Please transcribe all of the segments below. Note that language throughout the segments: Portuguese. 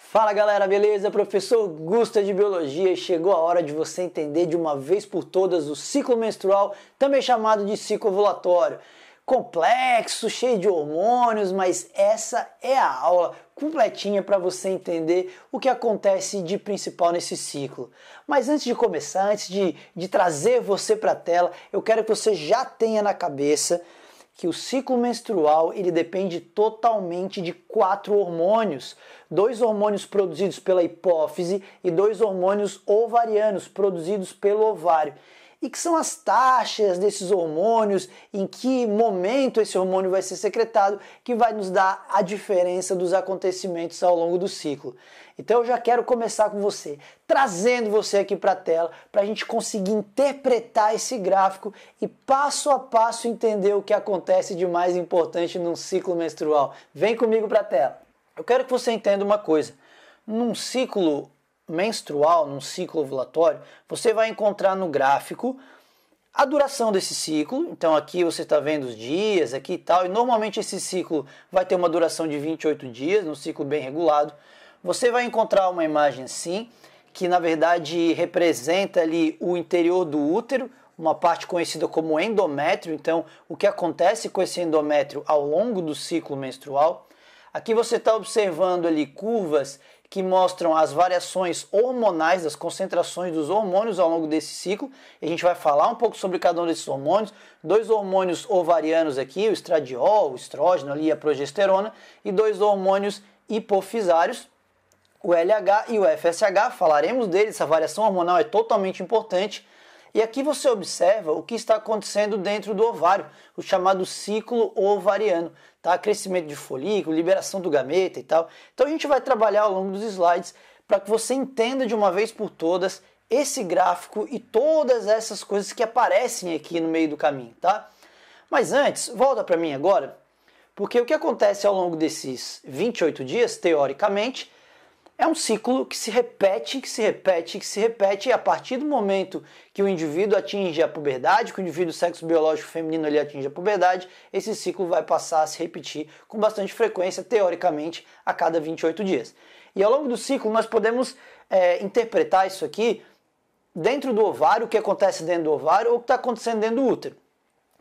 Fala galera, beleza? Professor Augusto de Biologia e chegou a hora de você entender de uma vez por todas o ciclo menstrual, também chamado de ciclo ovulatório. Complexo, cheio de hormônios, mas essa é a aula completinha para você entender o que acontece de principal nesse ciclo. Mas antes de começar, antes de trazer você para a tela, eu quero que você já tenha na cabeça que o ciclo menstrual ele depende totalmente de 4 hormônios. 2 hormônios produzidos pela hipófise e 2 hormônios ovarianos produzidos pelo ovário. E que são as taxas desses hormônios, em que momento esse hormônio vai ser secretado, que vai nos dar a diferença dos acontecimentos ao longo do ciclo. Então eu já quero começar com você, trazendo você aqui para a tela, para a gente conseguir interpretar esse gráfico e passo a passo entender o que acontece de mais importante num ciclo menstrual. Vem comigo para a tela. Eu quero que você entenda uma coisa. Num ciclo menstrual, num ciclo ovulatório, você vai encontrar no gráfico a duração desse ciclo. Então aqui você está vendo os dias aqui e tal, e normalmente esse ciclo vai ter uma duração de 28 dias, num ciclo bem regulado. Você vai encontrar uma imagem assim, que na verdade representa ali o interior do útero, uma parte conhecida como endométrio. Então o que acontece com esse endométrio ao longo do ciclo menstrual. Aqui você está observando ali curvas que mostram as variações hormonais, das concentrações dos hormônios ao longo desse ciclo. E a gente vai falar um pouco sobre cada um desses hormônios. 2 hormônios ovarianos aqui, o estradiol, o estrógeno ali, a progesterona, e 2 hormônios hipofisários, o LH e o FSH. Falaremos deles, essa variação hormonal é totalmente importante. E aqui você observa o que está acontecendo dentro do ovário, o chamado ciclo ovariano, tá? Crescimento de folículo, liberação do gameta e tal. Então a gente vai trabalhar ao longo dos slides para que você entenda de uma vez por todas esse gráfico e todas essas coisas que aparecem aqui no meio do caminho, tá? Mas antes, volta para mim agora, porque o que acontece ao longo desses 28 dias, teoricamente, é um ciclo que se repete, e a partir do momento que o indivíduo atinge a puberdade, que o indivíduo do sexo biológico feminino ali atinge a puberdade, esse ciclo vai passar a se repetir com bastante frequência, teoricamente, a cada 28 dias. E ao longo do ciclo nós podemos interpretar isso aqui dentro do ovário, o que acontece dentro do ovário ou o que está acontecendo dentro do útero.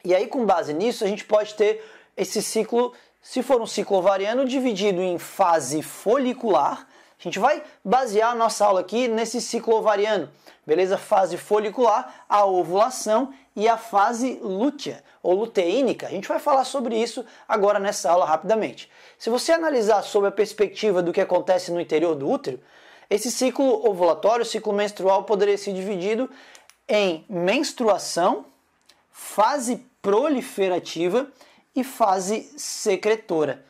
E aí, com base nisso, a gente pode ter esse ciclo, se for um ciclo ovariano, dividido em fase folicular. A gente vai basear a nossa aula aqui nesse ciclo ovariano, beleza? Fase folicular, a ovulação e a fase lútea ou luteínica. A gente vai falar sobre isso agora nessa aula rapidamente. Se você analisar sob a perspectiva do que acontece no interior do útero, esse ciclo ovulatório, o ciclo menstrual, poderia ser dividido em menstruação, fase proliferativa e fase secretora.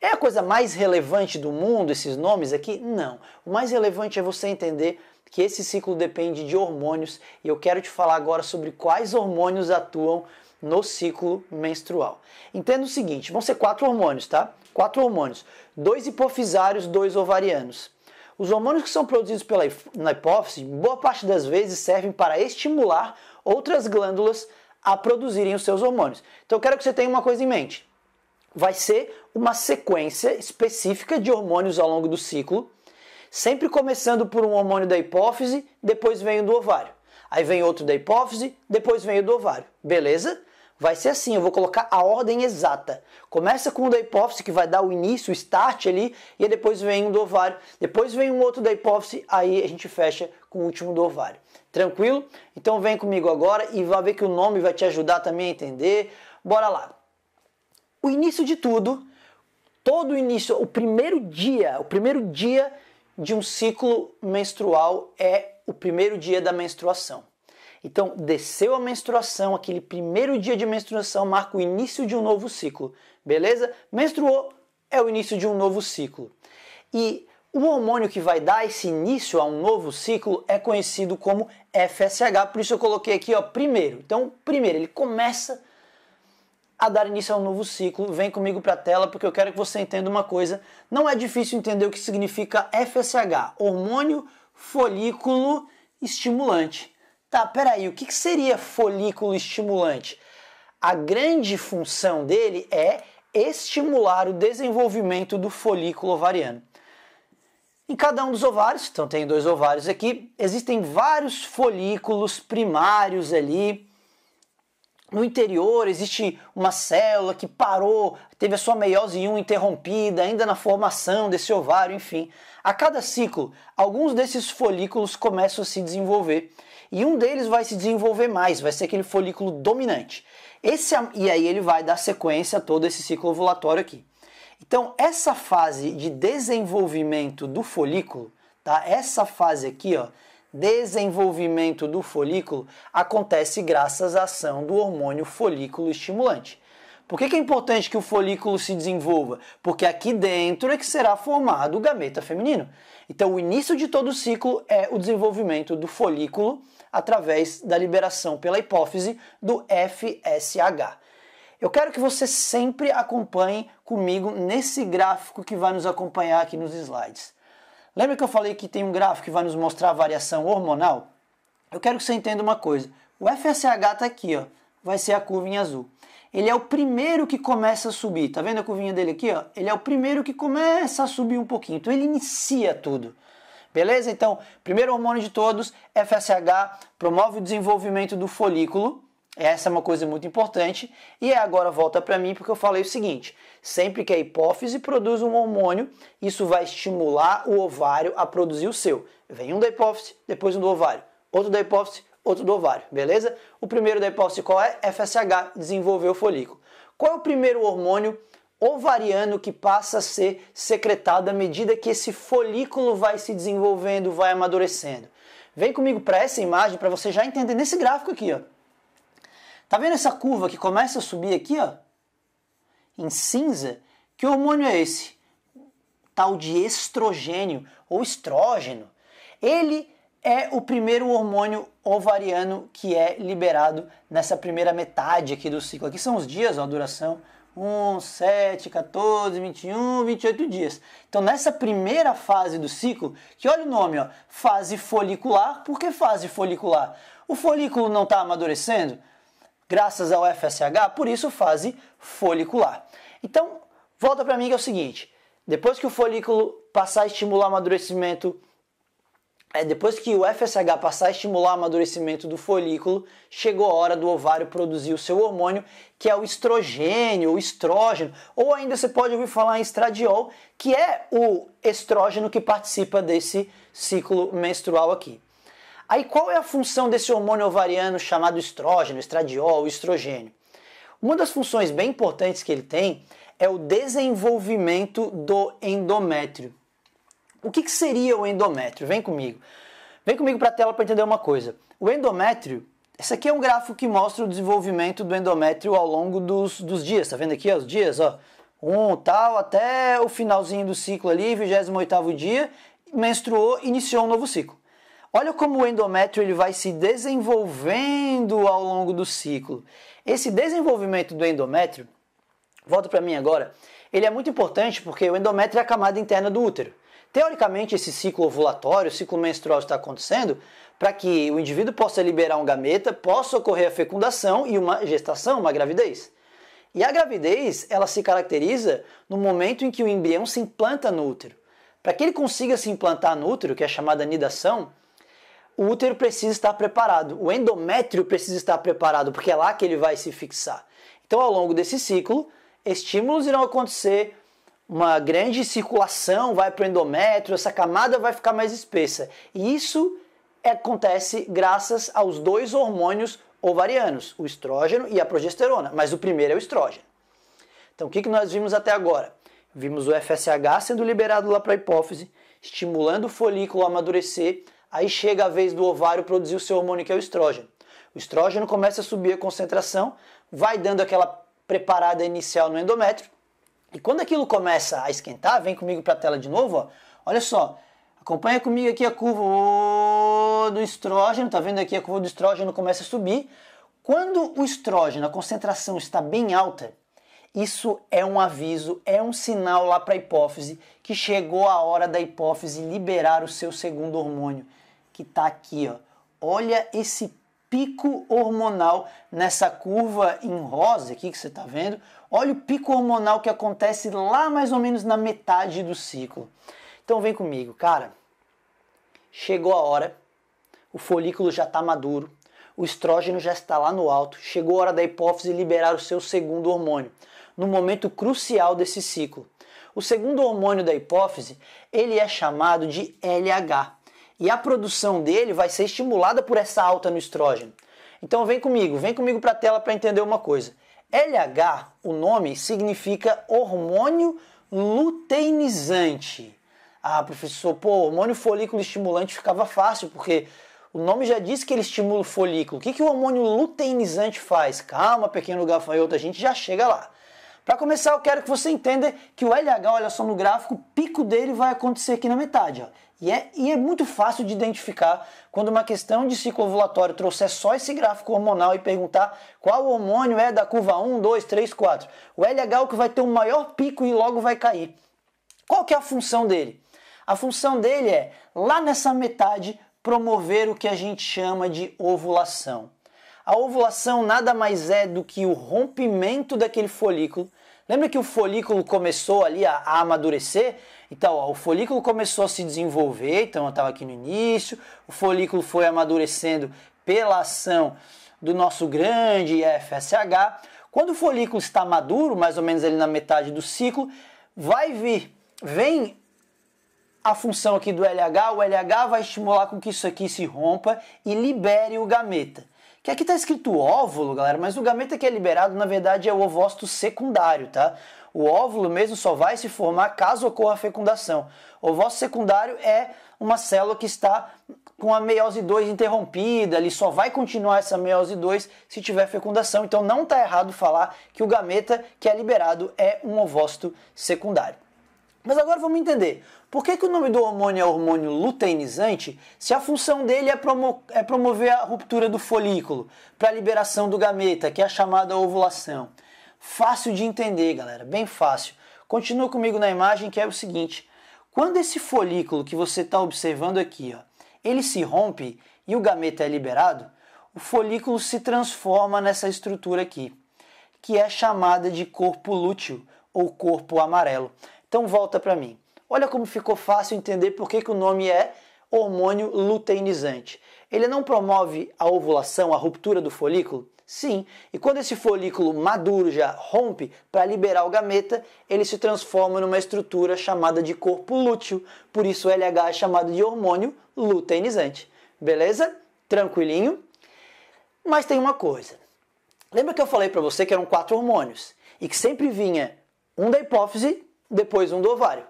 É a coisa mais relevante do mundo, esses nomes aqui? Não. O mais relevante é você entender que esse ciclo depende de hormônios e eu quero te falar agora sobre quais hormônios atuam no ciclo menstrual. Entenda o seguinte, vão ser 4 hormônios, tá? 4 hormônios. 2 hipofisários, 2 ovarianos. Os hormônios que são produzidos na hipófise, boa parte das vezes servem para estimular outras glândulas a produzirem os seus hormônios. Então eu quero que você tenha uma coisa em mente. Vai ser uma sequência específica de hormônios ao longo do ciclo, sempre começando por um hormônio da hipófise, depois vem o do ovário. Aí vem outro da hipófise, depois vem o do ovário. Beleza? Vai ser assim, eu vou colocar a ordem exata. Começa com o da hipófise, que vai dar o início, o start ali, e depois vem um do ovário. Depois vem um outro da hipófise, aí a gente fecha com o último do ovário. Tranquilo? Então vem comigo agora e vai ver que o nome vai te ajudar também a entender. Bora lá! O início de tudo, todo o início, o primeiro dia de um ciclo menstrual é o primeiro dia da menstruação. Então, desceu a menstruação, aquele primeiro dia de menstruação marca o início de um novo ciclo, beleza? Menstruou é o início de um novo ciclo. E o hormônio que vai dar esse início a um novo ciclo é conhecido como FSH, por isso eu coloquei aqui, ó, primeiro. Então, primeiro, ele começa a dar início a um novo ciclo. Vem comigo para a tela porque eu quero que você entenda uma coisa. Não é difícil entender o que significa FSH, hormônio folículo estimulante. Tá, peraí, o que seria folículo estimulante? A grande função dele é estimular o desenvolvimento do folículo ovariano. Em cada um dos ovários, então tem 2 ovários aqui, existem vários folículos primários ali. No interior existe uma célula que parou, teve a sua meiose 1 interrompida, ainda na formação desse ovário, enfim. A cada ciclo, alguns desses folículos começam a se desenvolver. E um deles vai se desenvolver mais, vai ser aquele folículo dominante. E aí ele vai dar sequência a todo esse ciclo ovulatório aqui. Então, essa fase de desenvolvimento do folículo, tá? Essa fase aqui, ó, desenvolvimento do folículo, acontece graças à ação do hormônio folículo estimulante. Por que é importante que o folículo se desenvolva? Porque aqui dentro é que será formado o gameta feminino. Então, o início de todo o ciclo é o desenvolvimento do folículo através da liberação pela hipófise do FSH. Eu quero que você sempre acompanhe comigo nesse gráfico que vai nos acompanhar aqui nos slides. Lembra que eu falei que tem um gráfico que vai nos mostrar a variação hormonal? Eu quero que você entenda uma coisa. O FSH está aqui, ó, vai ser a curva em azul. Ele é o primeiro que começa a subir. Tá vendo a curvinha dele aqui? Ó? Ele é o primeiro que começa a subir um pouquinho. Então ele inicia tudo. Beleza? Então, primeiro hormônio de todos, FSH, promove o desenvolvimento do folículo. Essa é uma coisa muito importante. E agora volta para mim porque eu falei o seguinte. Sempre que a hipófise produz um hormônio, isso vai estimular o ovário a produzir o seu. Vem um da hipófise, depois um do ovário. Outro da hipófise, outro do ovário. Beleza? O primeiro da hipófise qual é? FSH, desenvolver o folículo. Qual é o primeiro hormônio ovariano que passa a ser secretado à medida que esse folículo vai se desenvolvendo, vai amadurecendo? Vem comigo para essa imagem para você já entender nesse gráfico aqui, ó. Tá vendo essa curva que começa a subir aqui, ó? Em cinza? Que hormônio é esse? Tal de estrogênio ou estrógeno. Ele é o primeiro hormônio ovariano que é liberado nessa primeira metade aqui do ciclo. Aqui são os dias, ó, a duração. 1, 7, 14, 21, 28 dias. Então, nessa primeira fase do ciclo, que olha o nome, ó, fase folicular. Por que fase folicular? O folículo não está amadurecendo? Graças ao FSH, por isso fase folicular. Então, volta para mim que é o seguinte, depois que o folículo passar a estimular o amadurecimento, depois que o FSH passar a estimular o amadurecimento do folículo, chegou a hora do ovário produzir o seu hormônio, que é o estrogênio, o estrógeno, ou ainda você pode ouvir falar em estradiol, que é o estrógeno que participa desse ciclo menstrual aqui. Aí qual é a função desse hormônio ovariano chamado estrógeno, estradiol, estrogênio? Uma das funções bem importantes que ele tem é o desenvolvimento do endométrio. O que seria o endométrio? Vem comigo. Vem comigo para a tela para entender uma coisa. O endométrio, esse aqui é um gráfico que mostra o desenvolvimento do endométrio ao longo dos dias. Tá vendo aqui ó, os dias? Ó, tal, até o finalzinho do ciclo ali, 28º dia, menstruou, iniciou um novo ciclo. Olha como o endométrio ele vai se desenvolvendo ao longo do ciclo. Esse desenvolvimento do endométrio, volta para mim agora, ele é muito importante porque o endométrio é a camada interna do útero. Teoricamente, esse ciclo ovulatório, o ciclo menstrual está acontecendo para que o indivíduo possa liberar um gameta, possa ocorrer a fecundação e uma gestação, uma gravidez. E a gravidez, ela se caracteriza no momento em que o embrião se implanta no útero. Para que ele consiga se implantar no útero, que é a chamada nidação, o útero precisa estar preparado, o endométrio precisa estar preparado, porque é lá que ele vai se fixar. Então, ao longo desse ciclo, estímulos irão acontecer, uma grande circulação vai para o endométrio, essa camada vai ficar mais espessa. E isso acontece graças aos 2 hormônios ovarianos, o estrógeno e a progesterona, mas o primeiro é o estrógeno. Então, o que nós vimos até agora? Vimos o FSH sendo liberado lá para a hipófise, estimulando o folículo a amadurecer. Aí chega a vez do ovário produzir o seu hormônio, que é o estrógeno. O estrógeno começa a subir a concentração, vai dando aquela preparada inicial no endométrio. E quando aquilo começa a esquentar, vem comigo para a tela de novo, ó, olha só, acompanha comigo aqui a curva do estrógeno, tá vendo aqui a curva do estrógeno começa a subir. Quando o estrógeno, a concentração está bem alta, isso é um aviso, é um sinal lá para a hipófise que chegou a hora da hipófise liberar o seu segundo hormônio, que está aqui, ó. Olha esse pico hormonal nessa curva em rosa aqui que você está vendo. Olha o pico hormonal que acontece lá mais ou menos na metade do ciclo. Então vem comigo, cara. Chegou a hora, o folículo já está maduro, o estrógeno já está lá no alto, chegou a hora da hipófise liberar o seu segundo hormônio, no momento crucial desse ciclo. O segundo hormônio da hipófise, ele é chamado de LH, e a produção dele vai ser estimulada por essa alta no estrógeno. Então vem comigo para a tela para entender uma coisa. LH, o nome, significa hormônio luteinizante. Ah, professor, hormônio folículo estimulante ficava fácil, porque o nome já diz que ele estimula o folículo. O que o hormônio luteinizante faz? Calma, pequeno gafanhoto, a gente já chega lá. Para começar, eu quero que você entenda que o LH, olha só no gráfico, o pico dele vai acontecer aqui na metade. Ó. E é muito fácil de identificar quando uma questão de ciclo ovulatório trouxer só esse gráfico hormonal e perguntar qual hormônio é da curva 1, 2, 3, 4. O LH é o que vai ter o maior pico e logo vai cair. Qual que é a função dele? A função dele é, lá nessa metade, promover o que a gente chama de ovulação. A ovulação nada mais é do que o rompimento daquele folículo. Lembra que o folículo começou ali a amadurecer? Então, ó, o folículo começou a se desenvolver, então eu estava aqui no início, o folículo foi amadurecendo pela ação do nosso grande FSH. Quando o folículo está maduro, mais ou menos ali na metade do ciclo, vem a função aqui do LH, o LH vai estimular com que isso aqui se rompa e libere o gameta. Que aqui está escrito óvulo, galera, mas o gameta que é liberado, na verdade, é o ovócito secundário, tá? O óvulo mesmo só vai se formar caso ocorra a fecundação. O ovócito secundário é uma célula que está com a meiose 2 interrompida, ele só vai continuar essa meiose 2 se tiver fecundação. Então não está errado falar que o gameta que é liberado é um ovócito secundário. Mas agora vamos entender, por que o nome do hormônio é hormônio luteinizante se a função dele é promover a ruptura do folículo para a liberação do gameta, que é a chamada ovulação? Fácil de entender, galera, bem fácil. Continua comigo na imagem, que é o seguinte, quando esse folículo que você está observando aqui, ó, ele se rompe e o gameta é liberado, o folículo se transforma nessa estrutura aqui, que é chamada de corpo lúteo ou corpo amarelo. Então volta para mim. Olha como ficou fácil entender por que o nome é hormônio luteinizante. Ele não promove a ovulação, a ruptura do folículo? Sim. E quando esse folículo maduro já rompe para liberar o gameta, ele se transforma numa estrutura chamada de corpo lúteo. Por isso o LH é chamado de hormônio luteinizante. Beleza? Tranquilinho? Mas tem uma coisa. Lembra que eu falei para você que eram 4 hormônios? E que sempre vinha um da hipófise, depois um do ovário,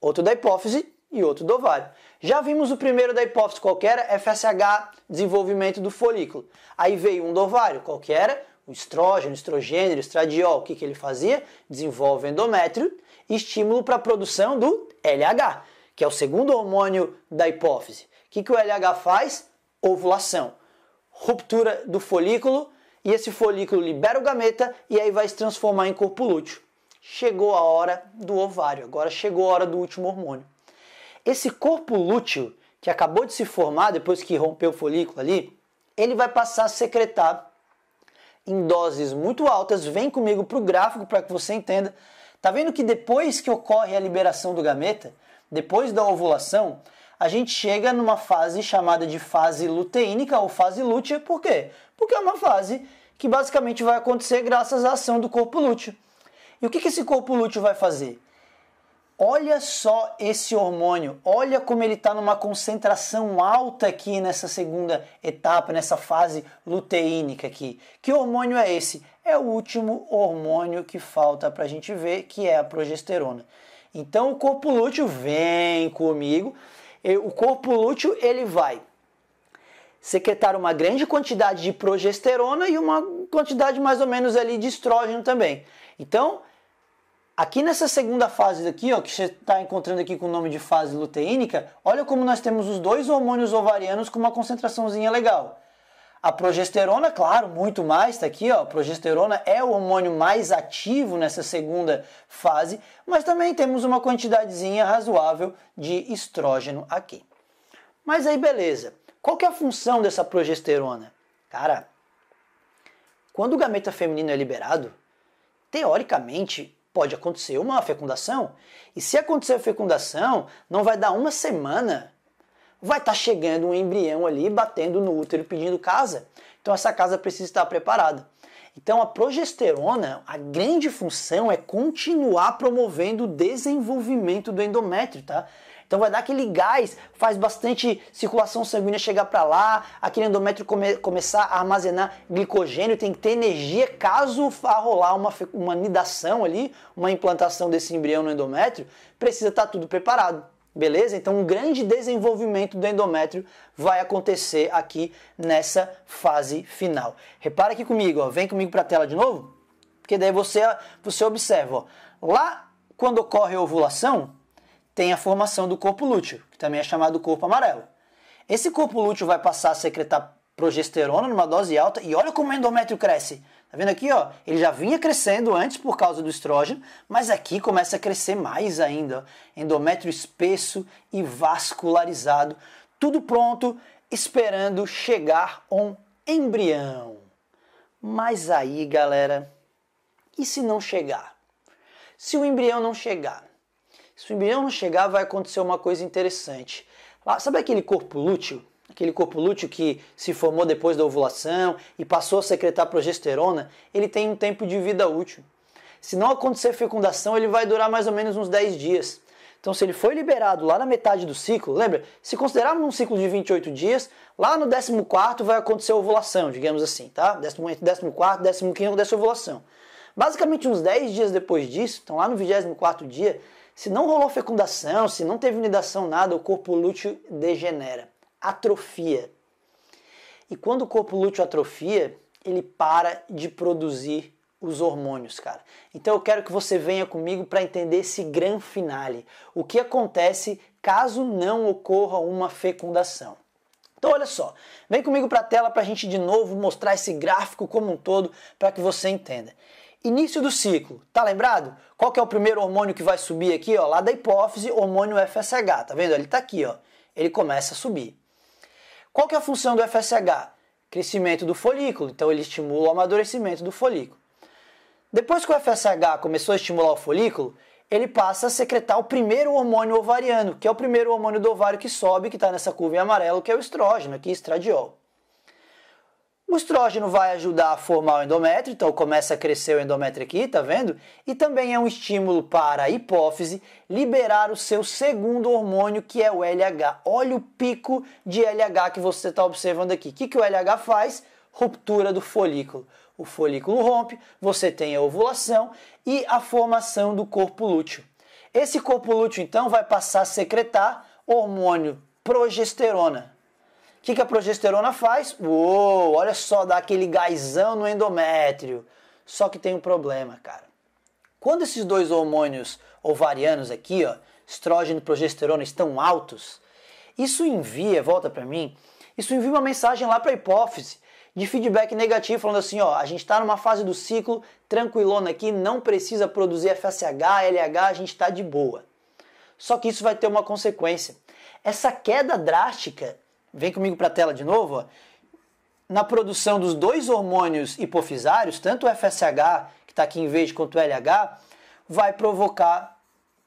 outro da hipófise e outro do ovário. Já vimos o primeiro da hipófise, qual que era? FSH, desenvolvimento do folículo. Aí veio um do ovário, qual que era? O estrógeno, estrogênio, estradiol. O que ele fazia? Desenvolve endométrio e estímulo para a produção do LH, que é o segundo hormônio da hipófise. O que o LH faz? Ovulação. Ruptura do folículo e esse folículo libera o gameta e aí vai se transformar em corpo lúteo. Chegou a hora do ovário, agora chegou a hora do último hormônio. Esse corpo lúteo, que acabou de se formar depois que rompeu o folículo ali, ele vai passar a secretar em doses muito altas. Vem comigo para o gráfico para que você entenda. Tá vendo que depois que ocorre a liberação do gameta, depois da ovulação, a gente chega numa fase chamada de fase luteínica ou fase lútea. Por quê? Porque é uma fase que basicamente vai acontecer graças à ação do corpo lúteo. E o que esse corpo lúteo vai fazer? Olha só esse hormônio, olha como ele está numa concentração alta aqui nessa segunda etapa, nessa fase luteínica aqui. Que hormônio é esse? É o último hormônio que falta para a gente ver, que é a progesterona. Então o corpo lúteo, vem comigo, o corpo lúteo ele vai secretar uma grande quantidade de progesterona e uma quantidade mais ou menos ali de estrógeno também. Então, aqui nessa segunda fase aqui, ó, que você está encontrando aqui com o nome de fase luteínica, olha como nós temos os dois hormônios ovarianos com uma concentraçãozinha legal. A progesterona, claro, muito mais, está aqui, ó, a progesterona é o hormônio mais ativo nessa segunda fase, mas também temos uma quantidadezinha razoável de estrógeno aqui. Mas aí beleza, qual que é a função dessa progesterona? Cara, quando o gameta feminino é liberado, teoricamente, pode acontecer uma fecundação. E se acontecer a fecundação, não vai dar uma semana, vai estar chegando um embrião ali, batendo no útero, pedindo casa. Então essa casa precisa estar preparada. Então a progesterona, a grande função é continuar promovendo o desenvolvimento do endométrio, tá? Então vai dar aquele gás, faz bastante circulação sanguínea chegar para lá, aquele endométrio começar a armazenar glicogênio, tem que ter energia caso vá rolar uma nidação ali, uma implantação desse embrião no endométrio, precisa estar tudo preparado. Beleza? Então um grande desenvolvimento do endométrio vai acontecer aqui nessa fase final. Repara aqui comigo, ó, vem comigo para a tela de novo, porque daí você observa, ó, lá quando ocorre a ovulação, tem a formação do corpo lúteo, que também é chamado corpo amarelo. Esse corpo lúteo vai passar a secretar progesterona numa dose alta e olha como o endométrio cresce. Tá vendo aqui, ó? Ele já vinha crescendo antes por causa do estrógeno, mas aqui começa a crescer mais ainda. Ó. Endométrio espesso e vascularizado, tudo pronto, esperando chegar um embrião. Mas aí, galera, e se não chegar? Se o embrião não chegar? Se o embrião não chegar, vai acontecer uma coisa interessante. Sabe aquele corpo lúteo? Aquele corpo lúteo que se formou depois da ovulação e passou a secretar progesterona, ele tem um tempo de vida útil. Se não acontecer fecundação, ele vai durar mais ou menos uns 10 dias. Então, se ele foi liberado lá na metade do ciclo, lembra? Se considerarmos um ciclo de 28 dias, lá no 14º vai acontecer a ovulação, digamos assim, tá? 14º, 15º dessa ovulação. Basicamente, uns 10 dias depois disso, então lá no 24º dia, se não rolou fecundação, se não teve nidação, nada, o corpo lúteo degenera. Atrofia. E quando o corpo lúteo atrofia, ele para de produzir os hormônios, cara. Então eu quero que você venha comigo para entender esse gran finale. O que acontece caso não ocorra uma fecundação. Então olha só, vem comigo para a tela para a gente de novo mostrar esse gráfico como um todo para que você entenda. Início do ciclo, tá lembrado? Qual que é o primeiro hormônio que vai subir aqui? Ó, lá da hipófise, hormônio FSH, tá vendo? Ele tá aqui, ó. Ele começa a subir. Qual que é a função do FSH? Crescimento do folículo, então ele estimula o amadurecimento do folículo. Depois que o FSH começou a estimular o folículo, ele passa a secretar o primeiro hormônio ovariano, que é o primeiro hormônio do ovário que sobe, que está nessa curva em amarelo, que é o estrógeno, aqui estradiol. O estrógeno vai ajudar a formar o endométrio, então começa a crescer o endométrio aqui, tá vendo? E também é um estímulo para a hipófise liberar o seu segundo hormônio, que é o LH. Olha o pico de LH que você está observando aqui. O que o LH faz? Ruptura do folículo. O folículo rompe, você tem a ovulação e a formação do corpo lúteo. Esse corpo lúteo, então, vai passar a secretar hormônio progesterona. O que a progesterona faz? Uou, olha só, dá aquele gásão no endométrio. Só que tem um problema, cara. Quando esses dois hormônios ovarianos aqui, ó, estrógeno e progesterona, estão altos, isso envia, volta para mim, isso envia uma mensagem lá para a hipófise de feedback negativo, falando assim, ó, a gente está numa fase do ciclo tranquilona aqui, não precisa produzir FSH, LH, a gente está de boa. Só que isso vai ter uma consequência. Essa queda drástica, vem comigo para a tela de novo, ó, na produção dos dois hormônios hipofisários, tanto o FSH, que está aqui em verde, quanto o LH, vai provocar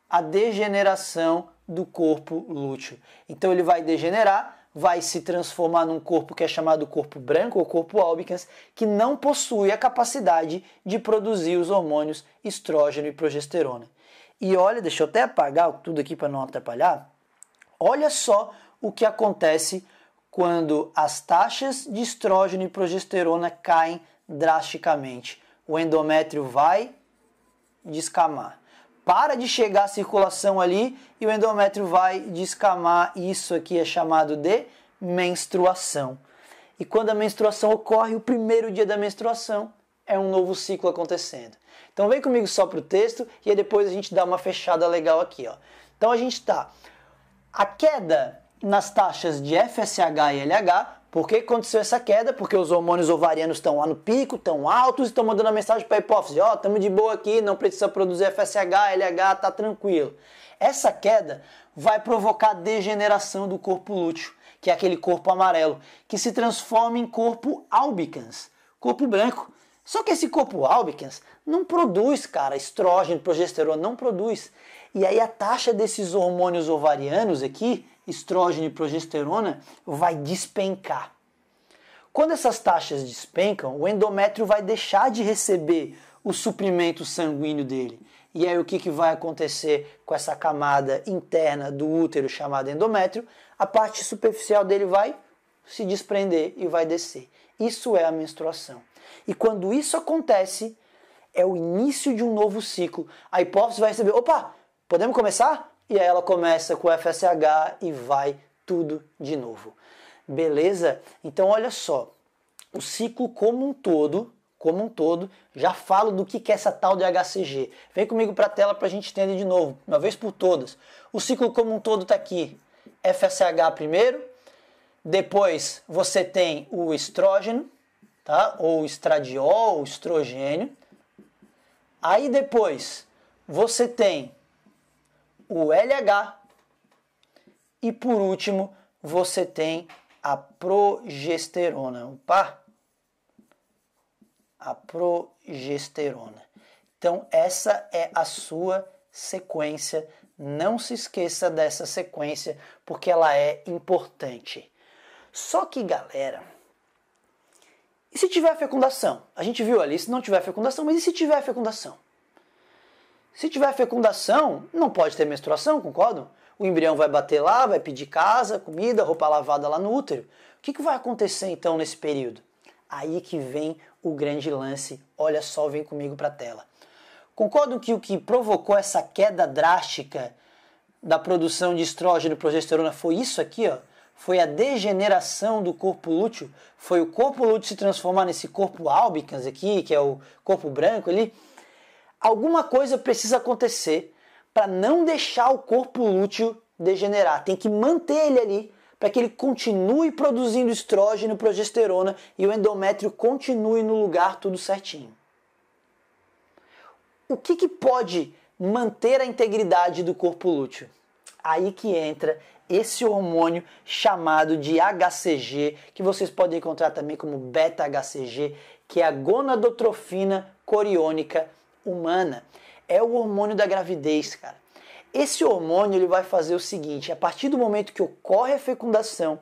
a degeneração do corpo lúteo. Então ele vai degenerar, vai se transformar num corpo que é chamado corpo branco ou corpo albicans, que não possui a capacidade de produzir os hormônios estrógeno e progesterona. E olha, deixa eu até apagar tudo aqui para não atrapalhar. Olha só o que acontece quando as taxas de estrógeno e progesterona caem drasticamente. O endométrio vai descamar. Para de chegar a circulação ali e o endométrio vai descamar. Isso aqui é chamado de menstruação. E quando a menstruação ocorre, o primeiro dia da menstruação é um novo ciclo acontecendo. Então vem comigo só para o texto e aí depois a gente dá uma fechada legal aqui, ó. Então a gente está a queda nas taxas de FSH e LH. Por que aconteceu essa queda? Porque os hormônios ovarianos estão lá no pico, estão altos, estão mandando a mensagem para a hipófise, ó, estamos de boa aqui, não precisa produzir FSH, LH, tá tranquilo. Essa queda vai provocar a degeneração do corpo lúteo, que é aquele corpo amarelo, que se transforma em corpo albicans, corpo branco. Só que esse corpo albicans não produz, cara, estrógeno, progesterona, não produz. E aí a taxa desses hormônios ovarianos aqui, estrógeno e progesterona, vai despencar. Quando essas taxas despencam, o endométrio vai deixar de receber o suprimento sanguíneo dele. E aí o que vai acontecer com essa camada interna do útero chamada endométrio? A parte superficial dele vai se desprender e vai descer. Isso é a menstruação. E quando isso acontece, é o início de um novo ciclo. A hipófise vai receber, opa, podemos começar? E aí ela começa com o FSH e vai tudo de novo. Beleza? Então olha só, o ciclo como um todo, já falo do que é essa tal de HCG. Vem comigo para a tela para a gente entender de novo, uma vez por todas. O ciclo como um todo está aqui, FSH primeiro, depois você tem o estrógeno, tá? Ou estradiol, ou estrogênio. Aí depois você tem o LH e por último você tem a progesterona. Opa! A progesterona. Então essa é a sua sequência. Não se esqueça dessa sequência porque ela é importante. Só que, galera, e se tiver fecundação? A gente viu ali, se não tiver fecundação, mas e se tiver fecundação? Se tiver fecundação, não pode ter menstruação, concordam? O embrião vai bater lá, vai pedir casa, comida, roupa lavada lá no útero. O que vai acontecer então nesse período? Aí que vem o grande lance. Olha só, vem comigo para a tela. Concordam que o que provocou essa queda drástica da produção de estrógeno e progesterona foi isso aqui, ó? Foi a degeneração do corpo lúteo, foi o corpo lúteo se transformar nesse corpo albicans aqui, que é o corpo branco ali. Alguma coisa precisa acontecer para não deixar o corpo lúteo degenerar. Tem que manter ele ali para que ele continue produzindo estrógeno e progesterona e o endométrio continue no lugar tudo certinho. O que pode manter a integridade do corpo lúteo? Aí que entra esse hormônio chamado de HCG, que vocês podem encontrar também como beta-HCG, que é a gonadotrofina coriônica humana. É o hormônio da gravidez, cara. Esse hormônio ele vai fazer o seguinte, a partir do momento que ocorre a fecundação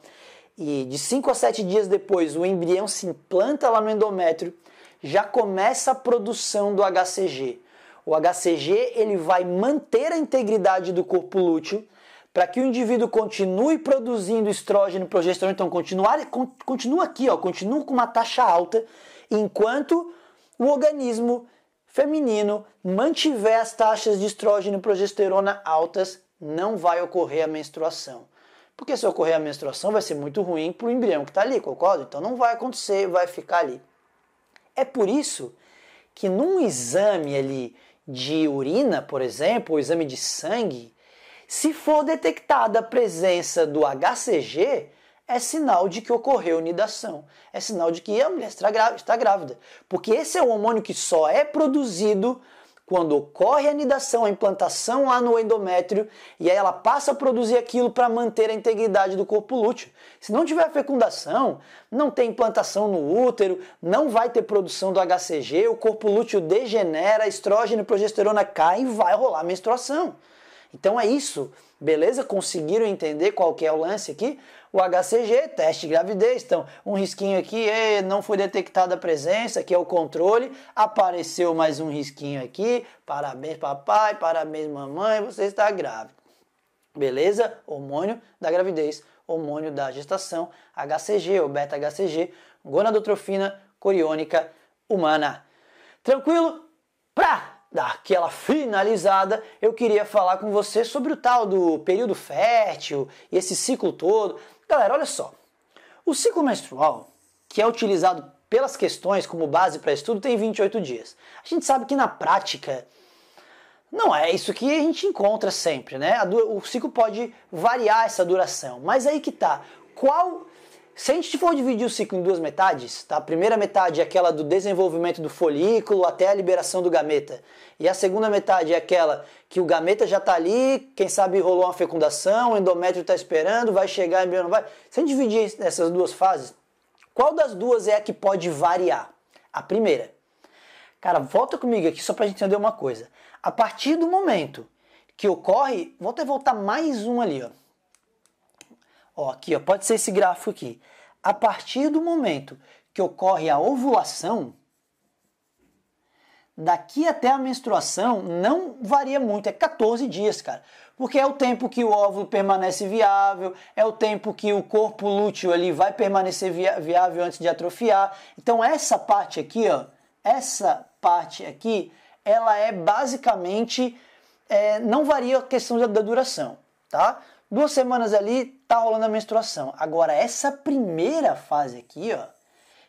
e de 5 a 7 dias depois o embrião se implanta lá no endométrio, já começa a produção do HCG. O HCG ele vai manter a integridade do corpo lúteo para que o indivíduo continue produzindo estrógeno e progesterona, então continua aqui, ó, continua com uma taxa alta, enquanto o organismo feminino mantiver as taxas de estrógeno e progesterona altas, não vai ocorrer a menstruação. Porque se ocorrer a menstruação vai ser muito ruim para o embrião que está ali, concorda? Então não vai acontecer, vai ficar ali. É por isso que num exame ali de urina, por exemplo, ou exame de sangue, se for detectada a presença do HCG, é sinal de que ocorreu nidação. É sinal de que a mulher está grávida. Porque esse é o hormônio que só é produzido quando ocorre a nidação, a implantação lá no endométrio, e aí ela passa a produzir aquilo para manter a integridade do corpo lúteo. Se não tiver fecundação, não tem implantação no útero, não vai ter produção do HCG, o corpo lúteo degenera, estrógeno e progesterona caem e vai rolar menstruação. Então é isso, beleza? Conseguiram entender qual que é o lance aqui? O HCG, teste de gravidez, então um risquinho aqui, não foi detectada a presença, aqui é o controle, apareceu mais um risquinho aqui, parabéns papai, parabéns mamãe, você está grávida. Beleza? Hormônio da gravidez, hormônio da gestação, HCG ou beta-HCG, gonadotrofina coriônica humana. Tranquilo? Pra dar aquela finalizada, eu queria falar com você sobre o tal do período fértil e esse ciclo todo. Galera, olha só, o ciclo menstrual, que é utilizado pelas questões como base para estudo, tem 28 dias. A gente sabe que na prática não é isso que a gente encontra sempre, né? O ciclo pode variar essa duração, mas aí que tá. Se a gente for dividir o ciclo em duas metades, tá? A primeira metade é aquela do desenvolvimento do folículo até a liberação do gameta. E a segunda metade é aquela que o gameta já está ali, quem sabe rolou uma fecundação, o endométrio está esperando, vai chegar, o embrião não vai. Se a gente dividir essas duas fases, qual das duas é a que pode variar? A primeira. Cara, volta comigo aqui só pra gente entender uma coisa. A partir do momento que ocorre, vou até voltar mais um ali, ó. Ó, aqui, ó, pode ser esse gráfico aqui. A partir do momento que ocorre a ovulação, daqui até a menstruação não varia muito, é 14 dias, cara. Porque é o tempo que o óvulo permanece viável, é o tempo que o corpo lúteo ali vai permanecer viável antes de atrofiar. Então essa parte aqui, ó, essa parte aqui, ela é basicamente, não varia a questão da duração, tá? 2 semanas ali, tá rolando a menstruação. Agora essa primeira fase aqui, ó,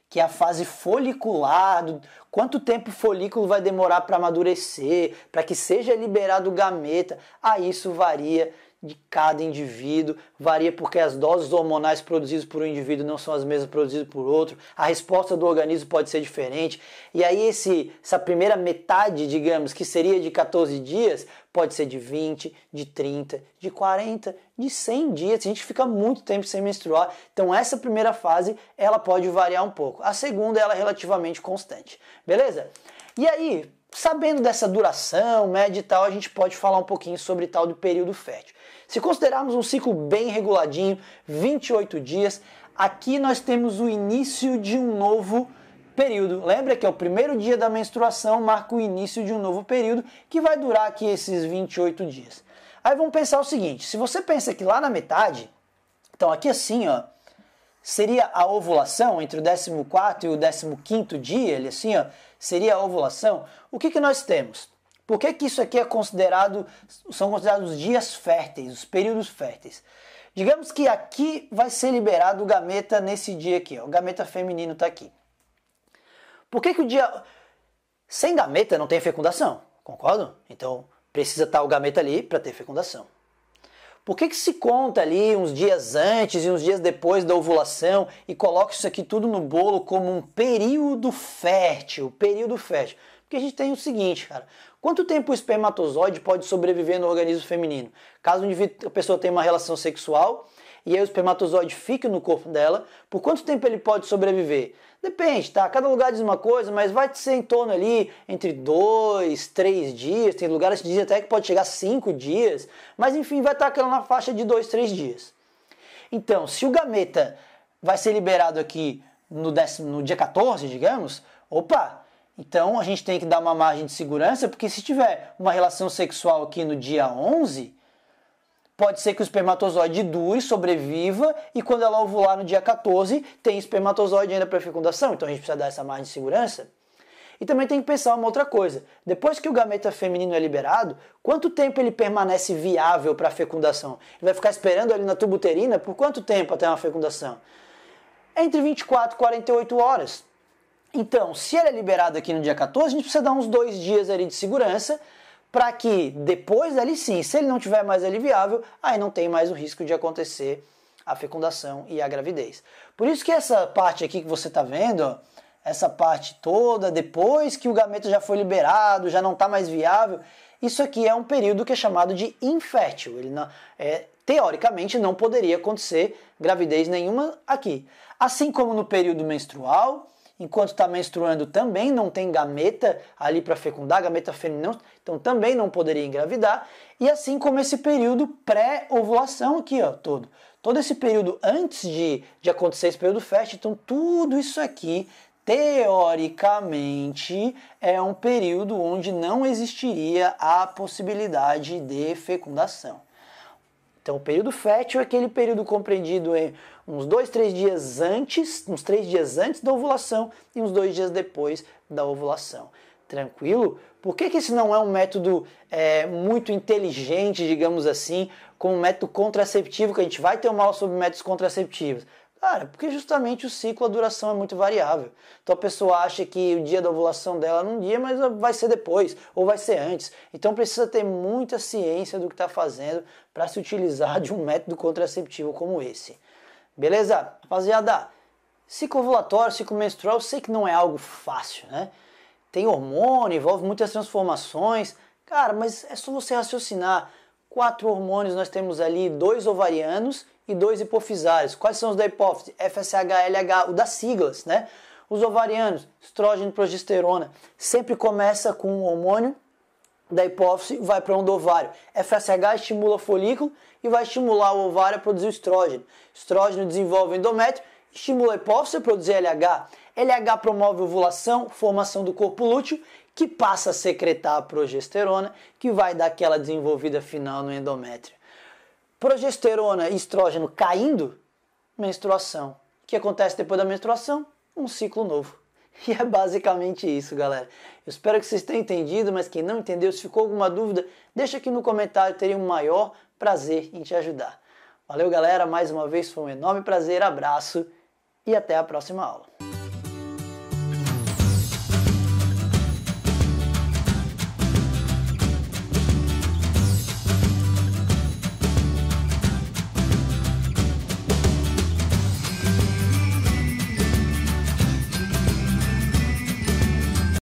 que é a fase folicular, quanto tempo o folículo vai demorar para amadurecer, para que seja liberado o gameta, isso varia de cada indivíduo, varia porque as doses hormonais produzidas por um indivíduo não são as mesmas produzidas por outro, a resposta do organismo pode ser diferente, e aí essa primeira metade, digamos, que seria de 14 dias, pode ser de 20, de 30, de 40, de 100 dias, a gente fica muito tempo sem menstruar, então essa primeira fase, ela pode variar um pouco, a segunda ela é relativamente constante, beleza? E aí, sabendo dessa duração, média e tal, a gente pode falar um pouquinho sobre tal do período fértil. Se considerarmos um ciclo bem reguladinho, 28 dias, aqui nós temos o início de um novo período. Lembra que é o primeiro dia da menstruação, marca o início de um novo período, que vai durar aqui esses 28 dias. Aí vamos pensar o seguinte, se você pensa que lá na metade, então aqui assim, ó, seria a ovulação, entre o 14º e o 15º dia, ele assim, ó, seria a ovulação, o que nós temos? Por que isso aqui são considerados dias férteis, os períodos férteis? Digamos que aqui vai ser liberado o gameta nesse dia aqui, ó, o gameta feminino está aqui. Por que o dia... Sem gameta não tem fecundação, concordam? Então precisa estar o gameta ali para ter fecundação. Por que se conta ali uns dias antes e uns dias depois da ovulação e coloca isso aqui tudo no bolo como um período fértil? Período fértil. Porque a gente tem o seguinte, cara. Quanto tempo o espermatozoide pode sobreviver no organismo feminino? Caso a pessoa tenha uma relação sexual e aí o espermatozoide fica no corpo dela, por quanto tempo ele pode sobreviver? Depende, tá? Cada lugar diz uma coisa, mas vai ser em torno ali entre 2, 3 dias, tem lugares que dizem até que pode chegar a 5 dias, mas enfim, vai estar aquela na faixa de 2, 3 dias. Então, se o gameta vai ser liberado aqui no dia 14, digamos, então a gente tem que dar uma margem de segurança, porque se tiver uma relação sexual aqui no dia 11, pode ser que o espermatozoide dure, sobreviva, e quando ela ovular no dia 14, tem espermatozoide ainda para fecundação, então a gente precisa dar essa margem de segurança. E também tem que pensar uma outra coisa, depois que o gameta feminino é liberado, quanto tempo ele permanece viável para a fecundação? Ele vai ficar esperando ali na tuba uterina por quanto tempo até uma fecundação? Entre 24 e 48 horas. Então, se ele é liberado aqui no dia 14, a gente precisa dar uns 2 dias ali de segurança, para que depois dali sim, se ele não tiver mais ali viável, aí não tem mais o risco de acontecer a fecundação e a gravidez. Por isso que essa parte aqui que você está vendo, ó, essa parte toda, depois que o gameta já foi liberado, já não está mais viável, isso aqui é um período que é chamado de infértil. Ele não, teoricamente não poderia acontecer gravidez nenhuma aqui. Assim como no período menstrual, enquanto está menstruando também não tem gameta ali para fecundar, gameta feminina, então também não poderia engravidar. E assim como esse período pré-ovulação aqui, ó, todo esse período antes de acontecer esse período fértil, então tudo isso aqui, teoricamente, é um período onde não existiria a possibilidade de fecundação. Então, o período fértil é aquele período compreendido em uns 2, 3 dias antes, uns 3 dias antes da ovulação e uns 2 dias depois da ovulação. Tranquilo? Por que esse não é um método muito inteligente, digamos assim, como um método contraceptivo, que a gente vai ter uma aula sobre métodos contraceptivos? Cara, porque justamente o ciclo, a duração é muito variável. Então a pessoa acha que o dia da ovulação dela é num dia, mas vai ser depois, ou vai ser antes. Então precisa ter muita ciência do que está fazendo para se utilizar de um método contraceptivo como esse. Beleza? Rapaziada, ciclo ovulatório, ciclo menstrual, eu sei que não é algo fácil, né? Tem hormônio, envolve muitas transformações. Cara, mas é só você raciocinar. 4 hormônios nós temos ali, 2 ovarianos e 2 hipofisários. Quais são os da hipófise? FSH, LH, o das siglas, né? Os ovarianos, estrógeno e progesterona, sempre começa com um hormônio da hipófise, vai para um do ovário. FSH estimula o folículo e vai estimular o ovário a produzir o estrógeno. Estrógeno desenvolve o endométrio, estimula a hipófise a produzir LH. LH promove a ovulação, formação do corpo lúteo, que passa a secretar a progesterona, que vai dar aquela desenvolvida final no endométrio. Progesterona e estrógeno caindo, menstruação. O que acontece depois da menstruação? Um ciclo novo. E é basicamente isso, galera. Eu espero que vocês tenham entendido, mas quem não entendeu, se ficou alguma dúvida, deixa aqui no comentário, teria um maior prazer em te ajudar. Valeu, galera, mais uma vez foi um enorme prazer, abraço e até a próxima aula.